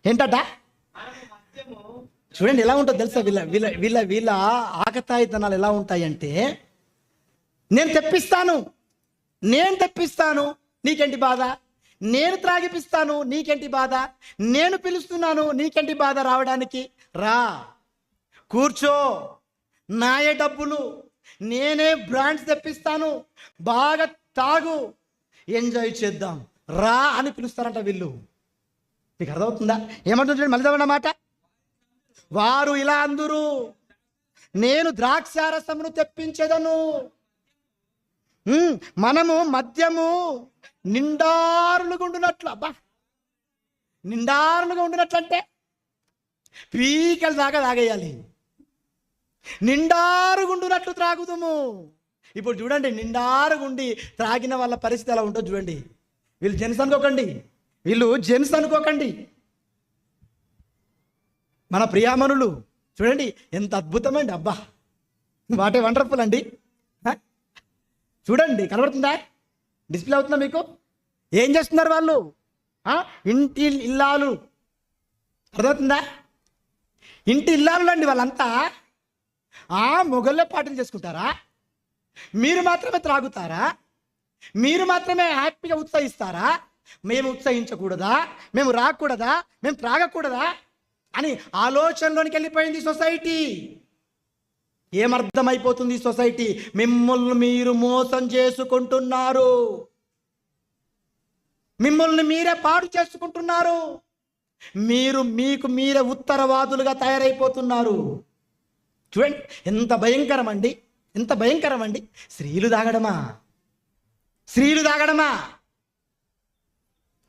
ఏంటట? చూడండి ఎలా ఉంటుందో తెలుసా వీళ్ళ వీళ్ళ వీళ్ళ వీళ్ళ ఆకతాయితనాలు ఎలా ఉంటాయంటే, నేను తెప్పిస్తాను, నీకేంటి బాధ? నేను త్రాగిపిస్తాను, నీకేంటి బాధ? నేను పిలుస్తున్నాను, నీకేంటి బాధ రావడానికి? రా, కూర్చో, నాయే డబ్బులు, నేనే బ్రాండ్స్ తెప్పిస్తాను, బాగా తాగు, ఎంజాయ్ చేద్దాం, రా అని పిలుస్తారంట వీళ్ళు. మీకు అర్థమవుతుందా? ఏమంటుంది చూడండి, మళ్ళీ అన్నమాట. వారు ఇలా అందురు, నేను ద్రాక్షారసమును తెప్పించేదను. మనము మద్యము నిండారులుగా ఉండునట్లు. అబ్బా, నిండారులుగా ఉండునట్లు అంటే పీకలు దాకా తాగేయాలి. నిండారుగుండునట్లు త్రాగుదుము. ఇప్పుడు చూడండి, నిండారుగుండి త్రాగిన వాళ్ళ పరిస్థితి ఎలా ఉంటుందో చూడండి. వీళ్ళు జెన్స్ అనుకోకండి, మన ప్రియామణులు చూడండి ఎంత అద్భుతమండి. అబ్బా, వాటే వండర్ఫుల్ అండి. చూడండి, కనబడుతుందా? డిస్ప్లే అవుతుందా మీకు? ఏం చేస్తున్నారు వాళ్ళు? ఇంటి ఇల్లాలు. అర్థమవుతుందా? ఇంటి ఇల్లాలు అండి వాళ్ళంతా. మొగళ్ళే పాటలు చేసుకుంటారా? మీరు మాత్రమే త్రాగుతారా? మీరు మాత్రమే హ్యాపీగా ఉత్సహిస్తారా? మేము ఉత్సహించకూడదా? మేము రాకూడదా? మేము త్రాగకూడదా అని ఆలోచనలోనికి వెళ్ళిపోయింది సొసైటీ. ఏమర్థమైపోతుంది సొసైటీ? మిమ్మల్ని మీరు మోసం చేసుకుంటున్నారు, మిమ్మల్ని మీరే పాడు చేసుకుంటున్నారు, మీకు మీరే ఉత్తరవాదులుగా తయారైపోతున్నారు. చూడండి ఎంత భయంకరం అండి, ఎంత భయంకరం అండి. స్త్రీలు తాగడమా?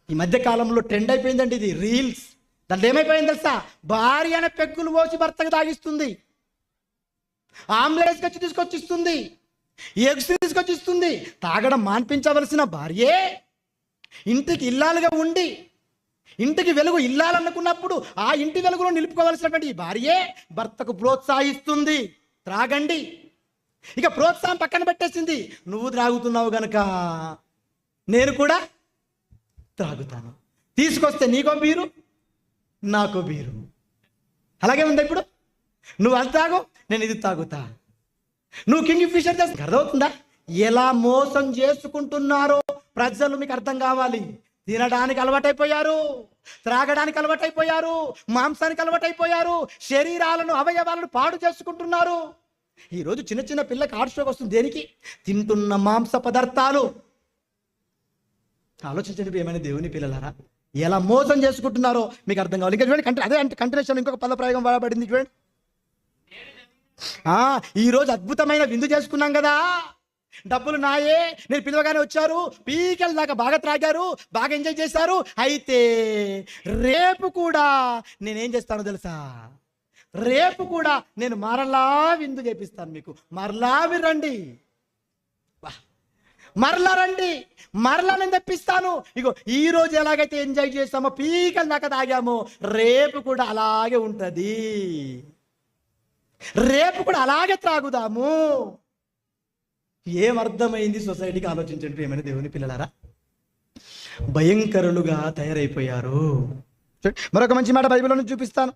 ఈ మధ్య కాలంలో ట్రెండ్ అయిపోయిందండి ఇది, రీల్స్. దాంట్లో ఏమైపోయింది తెలుసా? భార్య అనే పెగ్గులు పోసి భర్తకు తాగిస్తుంది, ఆమ్లెట్స్ తీసుకొచ్చిస్తుంది, ఎగ్స్ తీసుకొచ్చిస్తుంది. తాగడం మాన్పించవలసిన భార్యే ఇంటికి ఇల్లాలుగా ఉండి, ఇంటికి వెలుగు ఇల్లాలనుకున్నప్పుడు ఆ ఇంటి వెలుగులో నిలుపుకోవాల్సినటువంటి ఈ భార్యే భర్తకు ప్రోత్సహిస్తుంది, త్రాగండి. ఇక ప్రోత్సాహం పక్కన పెట్టేసింది. నువ్వు త్రాగుతున్నావు గనక నేను కూడా త్రాగుతాను, తీసుకొస్తే నీకో బీరు, నాకో బీరు. అలాగే ఉంది ఇప్పుడు. నువ్వు అది తాగు, నేను ఇది తాగుతా. నువ్వు కింగ్ ఫిషర్ చేస్తా. అర్థమవుతుందా ఎలా మోసం చేసుకుంటున్నారో ప్రజలు? మీకు అర్థం కావాలి. తినడానికి అలవాటైపోయారు, త్రాగడానికి అలవాటైపోయారు, మాంసానికి అలవాటైపోయారు, శరీరాలను అవయవాలను పాడు చేసుకుంటున్నారు. ఈరోజు చిన్న చిన్న పిల్లకి హార్ట్ స్ట్రోక్ వస్తుంది. దేనికి? తింటున్న మాంస పదార్థాలు. ఆలోచించండి ఏమైనా దేవుని పిల్లలారా, ఎలా మోసం చేసుకుంటున్నారో మీకు అర్థం కావాలి. ఇంకా చూడండి, అదే అంటే కంటిన్యూషన్ ఇంకొక పద ప్రయోగం వాడబడింది చూడండి. ఈరోజు అద్భుతమైన విందు చేసుకున్నాం కదా, డబ్బులు నాయే, నేను పిలవగానే వచ్చారు, పీకల దాకా బాగా త్రాగారు, బాగా ఎంజాయ్ చేశారు. అయితే రేపు కూడా నేనేం చేస్తానో తెలుసా? రేపు కూడా నేను మరలా విందు చేపిస్తాను మీకు. మరలా మీరు రండి, మరలా రండి, మరలా నేను తెప్పిస్తాను. ఇగో ఈ రోజు ఎలాగైతే ఎంజాయ్ చేస్తామో, పీకల దాకా తాగామో, రేపు కూడా అలాగే ఉంటుంది, రేపు కూడా అలాగే త్రాగుదాము. ఏమర్థమైంది సొసైటీకి? ఆలోచించండి ప్రియమైన దేవుని పిల్లలారా, భయంకరులుగా తయారైపోయారు. మరొక మంచి మాట బైబిల్లో నుంచి చూపిస్తాను.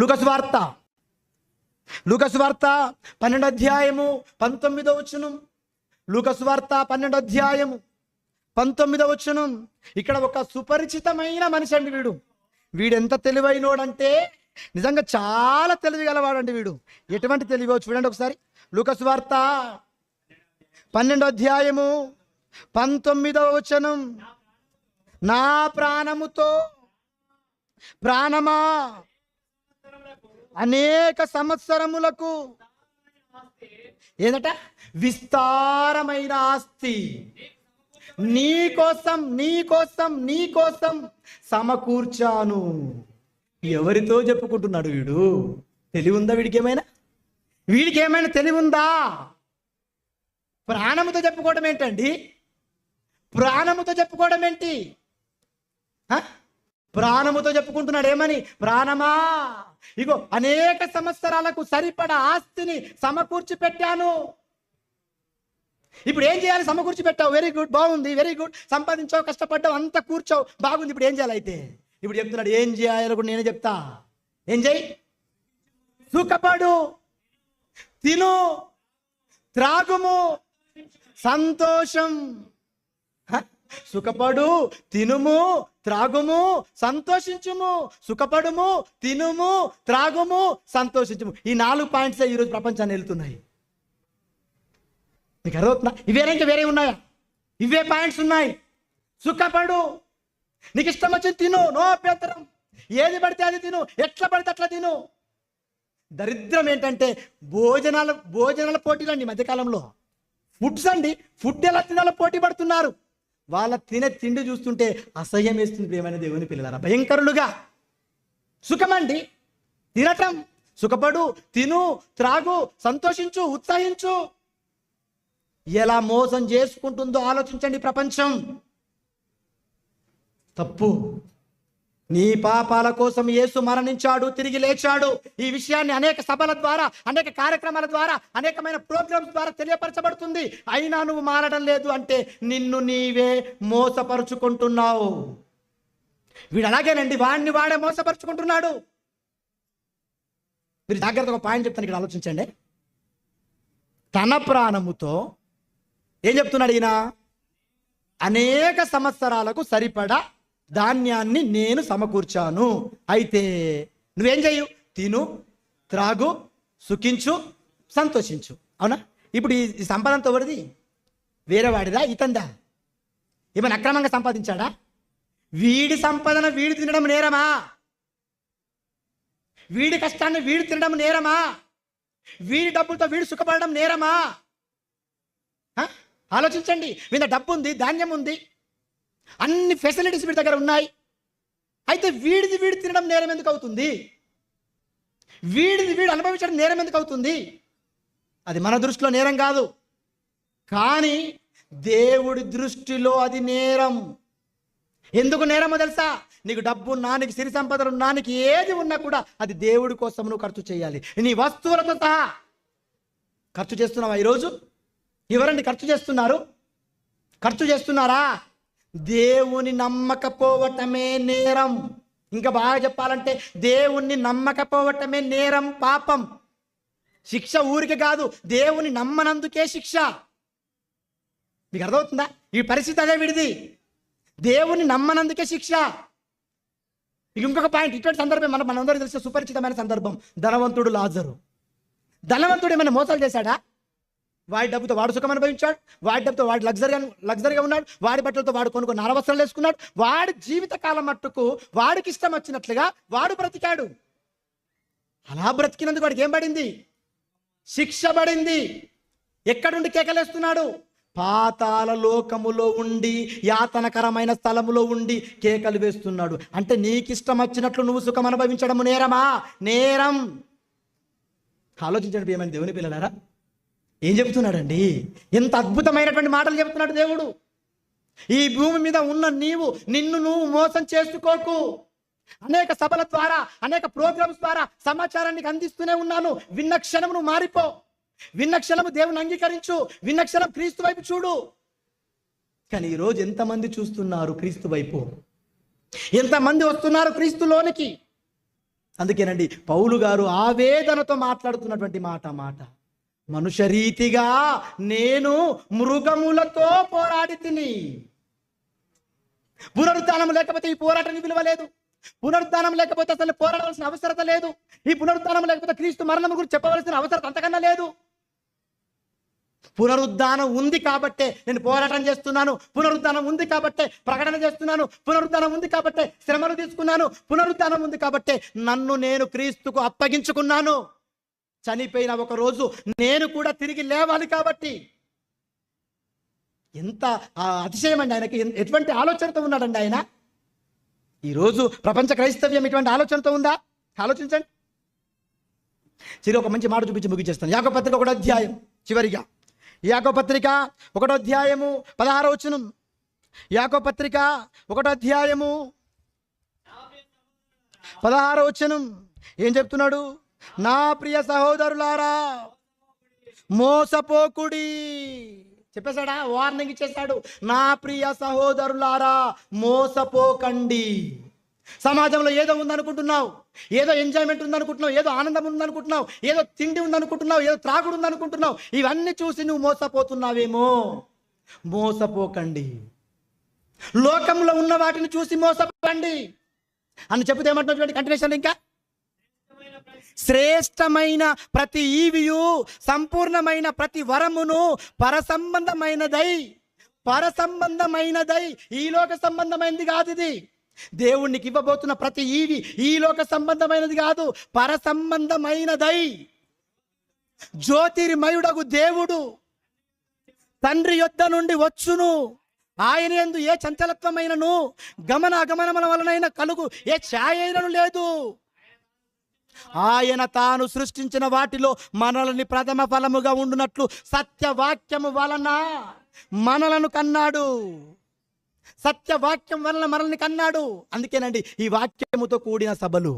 లూకా సువార్త 12 అధ్యాయము 19వ వచనం. లూకా సువార్త 12 అధ్యాయము 19వ వచనం. ఇక్కడ ఒక సుపరిచితమైన మనిషి అండి వీడెంత తెలివైనోడంటే నిజంగా చాలా తెలివి గలవాడండి వీడు. ఎటువంటి తెలివో చూడండి ఒకసారి. లూకా సువార్త 12 అధ్యాయము 19వ వచనం. నా ప్రాణముతో ప్రాణమా, అనేక సంవత్సరములకు ఏందట? విస్తారమైన ఆస్తి నీకోసం సమకూర్చాను. ఎవరితో చెప్పుకుంటున్నాడు వీడు? తెలివి ఉందా వీడికేమైనా తెలివి ఉందా? ప్రాణముతో చెప్పుకోవడం ఏంటండి? ప్రాణముతో చెప్పుకోవడం ఏంటి? ప్రాణముతో చెప్పుకుంటున్నాడు ఏమని? ప్రాణమా, ఇగో అనేక సంవత్సరాలకు సరిపడా ఆస్తిని సమకూర్చి పెట్టాను. ఇప్పుడు ఏం చేయాలి? సమకూర్చి పెట్టావు, వెరీ గుడ్, బాగుంది, వెరీ గుడ్, సంపాదించావు, కష్టపడ్డావు, అంతా కూర్చోవు, బాగుంది. ఇప్పుడు ఏం చేయాలి? అయితే ఇప్పుడు చెప్తున్నాడు ఏం చేయాలి కూడా నేనే చెప్తా. ఏం చేయి? సుఖపడు, తిను, త్రాగుము, సంతోషం. సుఖపడు, తినుము, త్రాగుము, సంతోషించుము. సుఖపడుము, తినుము, త్రాగుము, సంతోషించుము. ఈ 4 పాయింట్స్ ఈరోజు ప్రపంచాన్ని వెళ్తున్నాయి. మీకు అర్థమవుతుందా? ఇవేనా? ఇంకా వేరే ఉన్నాయా? ఇవే పాయింట్స్ ఉన్నాయి. సుఖపడు, నీకు ఇష్టం వచ్చింది తిను, నో అభ్యంతరం. ఏది పడితే అది తిను, ఎట్లా పడితే అట్లా తిను. దరిద్రం ఏంటంటే భోజనాల పోటీలు అండి. మధ్యకాలంలో ఫుడ్ ఎలా తినాలో పోటీ పడుతున్నారు. వాళ్ళ తినే తిండి చూస్తుంటే అసహ్యం వేస్తుంది ప్రియమైన దేవుని పిల్లలారా. భయంకరులుగా సుఖమండి, తినటం. సుఖపడు, తిను, త్రాగు, సంతోషించు, ఉత్సాహించు. ఎలా మోసం చేసుకుంటుందో ఆలోచించండి ప్రపంచం. తప్పు. నీ పాపాల కోసం యేసు మరణించాడు, తిరిగి లేచాడు. ఈ విషయాన్ని అనేక సభల ద్వారా, అనేక కార్యక్రమాల ద్వారా, అనేకమైన ప్రోగ్రామ్స్ ద్వారా తెలియపరచబడుతుంది. అయినా నువ్వు మారడం లేదు అంటే నిన్ను నీవే మోసపరుచుకుంటున్నావు. వీడు అలాగేనండి, వాడే మోసపరుచుకుంటున్నాడు. మీరు జాగ్రత్తగా ఒక పాయింట్ చెప్తాను, ఇక్కడ ఆలోచించండి. తన ప్రాణముతో ఏం చెప్తున్నాడు ఈయన? అనేక సంవత్సరాలకు సరిపడా ధాన్యాన్ని నేను సమకూర్చాను. అయితే నువ్వేం చెయ్యు? తిను, త్రాగు, సుఖించు, సంతోషించు. అవునా? ఇప్పుడు ఈ సంపదంతా ఎవరిది? వేరే వాడిదా? ఇతందా? ఏమైనా అక్రమంగా సంపాదించాడా? వీడి సంపదన వీడు తినడం నేరమా? వీడి కష్టాన్ని వీడు తినడం నేరమా? వీడి డబ్బులతో వీడు సుఖపడడం నేరమా? ఆలోచించండి. వీళ్ళ డబ్బు ఉంది, ధాన్యం ఉంది, అన్ని ఫెసిలిటీస్ వీడి దగ్గర ఉన్నాయి. అయితే వీడిది వీడు తినడం నేరం ఎందుకు అవుతుంది? వీడిది వీడు అనుభవించడం నేరం ఎందుకు అవుతుంది? అది మన దృష్టిలో నేరం కాదు, కానీ దేవుడి దృష్టిలో అది నేరం. ఎందుకు నేరమో తెలుసా? నీకు డబ్బు ఉన్నా, నీకు సిరి సంపదలు ఉన్నా, నీకు ఏది ఉన్నా కూడా అది దేవుడి కోసం నువ్వు ఖర్చు చేయాలి. నీ వస్తువులతో సహా ఖర్చు చేస్తున్నావా? ఈరోజు ఎవరండి ఖర్చు చేస్తున్నారు? ఖర్చు చేస్తున్నారా? దేవుని నమ్మకపోవటమే నేరం. ఇంకా బాగా చెప్పాలంటే దేవుణ్ణి నమ్మకపోవటమే నేరం, పాపం. శిక్ష ఊరికి కాదు, దేవుని నమ్మనందుకే శిక్ష. మీకు అర్థమవుతుందా? ఈ పరిస్థితి అదే విడిది. దేవుని నమ్మనందుకే శిక్ష. ఇంకొక పాయింట్, ఇటువంటి సందర్భం మనందరికీ తెలిసిన సుపరిచితమైన సందర్భం. ధనవంతుడు లాజరు. ధనవంతుడు ఏమైనా మోసాలు చేశాడా? వాడి డబ్బుతో వాడు సుఖం అనుభవించాడు, వాడి డబ్బుతో వాడు లగ్జరీగా ఉన్నాడు, వాడి బట్టలతో వాడు కొనుక్కొని నారవస్త్రాలు వేసుకున్నాడు. వాడి జీవితకాలం మట్టుకు వాడికి ఇష్టం వచ్చినట్లుగా వాడు బ్రతికాడు. అలా బ్రతికినందుకు వాడికి ఏం పడింది? శిక్ష పడింది. ఎక్కడుండి కేకలేస్తున్నాడు? పాతాళ లోకములో ఉండి, యాతనకరమైన స్థలములో ఉండి కేకలు వేస్తున్నాడు. అంటే నీకిష్టం వచ్చినట్లు నువ్వు సుఖం అనుభవించడం నేరమా? నేరం. ఆలోచించండి ప్రియమైన దేవుని పిల్లలారా, ఏం చెబుతున్నాడండి? ఎంత అద్భుతమైనటువంటి మాటలు చెబుతున్నాడు దేవుడు. ఈ భూమి మీద ఉన్న నిన్ను నువ్వు మోసం చేసుకోకు. అనేక సభల ద్వారా, అనేక ప్రోగ్రామ్స్ ద్వారా సమాచారాన్ని అందిస్తూనే ఉన్నాను. విన్న క్షణం నువ్వు మారిపో. విన్న క్షణము దేవుని అంగీకరించు, విన్న క్షణం క్రీస్తు వైపు చూడు. కానీ ఈరోజు ఎంతమంది చూస్తున్నారు క్రీస్తు వైపు? ఎంతమంది వస్తున్నారు క్రీస్తులోనికి? అందుకేనండి పౌలు గారు ఆవేదనతో మాట్లాడుతున్నటువంటి మాట మనుష్య రీతిగా నేను మృగములతో పోరాడి తిని. పునరుద్ధానం లేకపోతే ఈ పోరాటానికి విలువ లేదు. పునరుద్ధానం లేకపోతే అసలు పోరాడాల్సిన అవసరత లేదు. ఈ పునరుద్ధానం లేకపోతే క్రీస్తు మరణం గురించి చెప్పవలసిన అవసరం అంతకన్నా లేదు. పునరుద్ధానం ఉంది కాబట్టే నేను పోరాటం చేస్తున్నాను. పునరుద్ధానం ఉంది కాబట్టే ప్రకటన చేస్తున్నాను. పునరుద్ధానం ఉంది కాబట్టే శ్రమను తీసుకున్నాను. పునరుద్ధానం ఉంది కాబట్టే నన్ను నేను క్రీస్తుకు అప్పగించుకున్నాను. చనిపోయిన ఒక రోజు నేను కూడా తిరిగి లేవాలి కాబట్టి. ఎంత అతిశయం అండి ఆయనకి! ఎటువంటి ఆలోచనతో ఉన్నాడండి ఆయన. ఈరోజు ప్రపంచ క్రైస్తవ్యం ఇటువంటి ఆలోచనతో ఉందా? ఆలోచించండి. ఒక మంచి మాట చూపించి ముగించేస్తాను. యాకోబు పత్రిక 1వ అధ్యాయం చివరిగా, యాకోబు పత్రిక 1వ అధ్యాయము 16వ వచనం. యాకోబు పత్రిక 1వ అధ్యాయము 16వ వచనం ఏం చెప్తున్నాడు? నా ప్రియ సహోదరులారా మోసపోకుడి. చెప్పేశాడా? వార్నింగ్ ఇచ్చేశాడు. నా ప్రియ సహోదరులారా మోసపోకండి. సమాజంలో ఏదో ఉందనుకుంటున్నావు, ఏదో ఎంజాయ్మెంట్ ఉందనుకుంటున్నావు, ఏదో ఆనందం ఉందనుకుంటున్నావు, ఏదో తిండి ఉందనుకుంటున్నావు, ఏదో త్రాగుడు ఉందనుకుంటున్నావు. ఇవన్నీ చూసి నువ్వు మోసపోతున్నావేమో. మోసపోకండి. లోకంలో ఉన్న వాటిని చూసి మోసపోకండి అని చెబితే ఏమంటున్నటువంటి కంటిన్యూషన్ ఇంకా శ్రేష్టమైన ప్రతి ఈవియు సంపూర్ణమైన ప్రతి వరమును పరసంబంధమైనదై ఈ లోక సంబంధమైనది కాదు. ఇది దేవునికి ఇవ్వబోతున్న ప్రతి ఈవి ఈ లోక సంబంధమైనది కాదు, పరసంబంధమైనదై. జ్యోతిర్మయుడగు దేవుడు తండ్రి యొద్ద నుండి వచ్చును. ఆయన యందు ఏ చంచలత్వమైనను గమనాగమనముల వలనైన కలుగు ఏ ఛాయ అయినను లేదు. ఆయన తాను సృష్టించిన వాటిలో మనల్ని ప్రథమ ఫలముగా ఉండునట్లు సత్యవాక్యము వలన మనలను కన్నాడు. సత్యవాక్యం వలన మనల్ని కన్నాడు. అందుకేనండి ఈ వాక్యముతో కూడిన సభలు,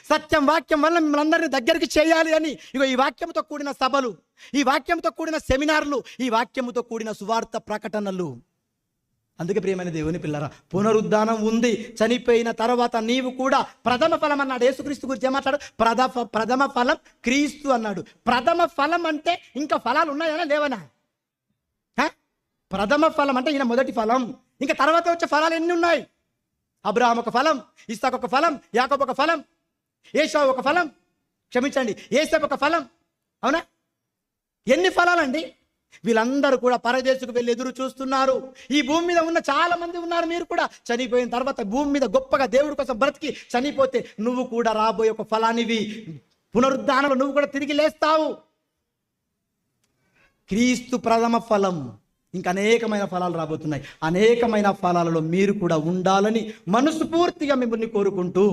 సత్యం వాక్యం వలన మిమ్మల్ని దగ్గరికి చేయాలి అని ఈ వాక్యముతో కూడిన సభలు, ఈ వాక్యంతో కూడిన సెమినార్లు, ఈ వాక్యముతో కూడిన సువార్త ప్రకటనలు. అందుకే ప్రియమైన దేవుని పిల్లరా, పునరుద్ధానం ఉంది. చనిపోయిన తర్వాత నీవు కూడా ప్రథమ ఫలం అన్నాడు. యేసుక్రీస్తు గురించి ఏమాట్లాడు? ప్రథమ ఫలం క్రీస్తు అన్నాడు. ప్రథమ ఫలం అంటే ఇంకా ఫలాలు ఉన్నాయనా లేవనా? ప్రథమ ఫలం అంటే ఈయన మొదటి ఫలం. ఇంకా తర్వాత వచ్చే ఫలాలు ఎన్ని ఉన్నాయి? అబ్రహాం ఒక ఫలం, ఇస్సాకు ఒక ఫలం, యాకోబు ఒక ఫలం, ఏశావు ఒక ఫలం, క్షమించండి ఏసేపు ఒక ఫలం. అవునా? ఎన్ని ఫలాలండి? వీళ్ళందరూ కూడా పరదేశకు వెళ్ళి ఎదురు చూస్తున్నారు. ఈ భూమి మీద ఉన్న చాలా మంది ఉన్నారు. మీరు కూడా చనిపోయిన తర్వాత భూమి మీద గొప్పగా దేవుడి కోసం బ్రతికి చనిపోతే నువ్వు కూడా రాబోయే ఒక ఫలానివి. పునరుద్ధానంలో నువ్వు కూడా తిరిగి లేస్తావు. క్రీస్తు ప్రథమ ఫలం. ఇంకా అనేకమైన ఫలాలు రాబోతున్నాయి. అనేకమైన ఫలాలలో మీరు కూడా ఉండాలని మనస్ఫూర్తిగా మిమ్మల్ని కోరుకుంటూ,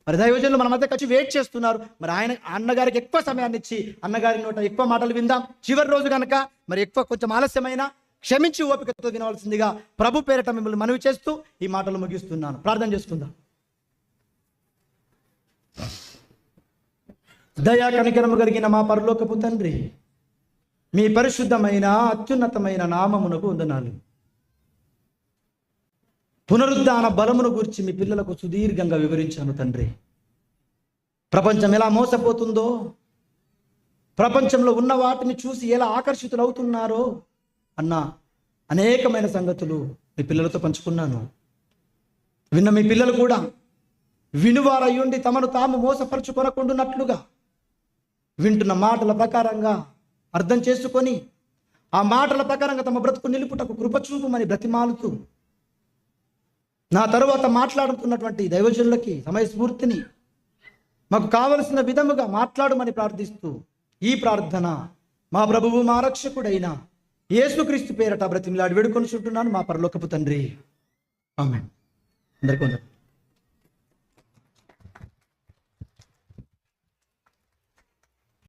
మరి దైవజనులు మన మధ్య వచ్చి వెయిట్ చేస్తున్నారు. మరి ఆయన అన్నగారికి ఎక్కువ సమయాన్ని ఇచ్చి అన్నగారి నోట ఎక్కువ మాటలు విందాం. చివరి రోజు కనుక మరి ఎక్కువ కొంచెం ఆలస్యమైన క్షమించి ఓపికతో వినవలసిందిగా ప్రభు పేరట మిమ్మల్ని మనవి చేస్తూ ఈ మాటలు ముగిస్తున్నాను. ప్రార్థన చేసుకుందాం. దయా కనికరము కలిగిన మా పరలోకపు తండ్రి, మీ పరిశుద్ధమైన అత్యున్నతమైన నామమునకు వందనాలు. పునరుద్ధాన బలమును గురించి మీ పిల్లలకు సుదీర్ఘంగా వివరించాను తండ్రి. ప్రపంచం ఎలా మోసపోతుందో, ప్రపంచంలో ఉన్న వాటిని చూసి ఎలా ఆకర్షితులవుతున్నారో అన్న అనేకమైన సంగతులు మీ పిల్లలతో పంచుకున్నాను. విన్న మీ పిల్లలు కూడా వినువారయ్యుండి తమను తాము మోసపరుచుకొనకుండునట్లుగా వింటున్న మాటల ప్రకారంగా అర్థం చేసుకొని ఆ మాటల ప్రకారంగా తమ బ్రతుకు నిలుపుటకు కృపచూపమని బ్రతిమాలుతూ, నా తరువాత మాట్లాడుతున్నటువంటి దైవజనులకి సమయస్ఫూర్తిని మాకు కావలసిన విధముగా మాట్లాడమని ప్రార్థిస్తూ ఈ ప్రార్థన మా ప్రభువు మా రక్షకుడైన యేసుక్రీస్తు పేరట బ్రతిమిలాడి వేడుకొనుచుంటున్నాను మా పరలోకపు తండ్రి. ఆమేన్. అందరికీ వందనాలు.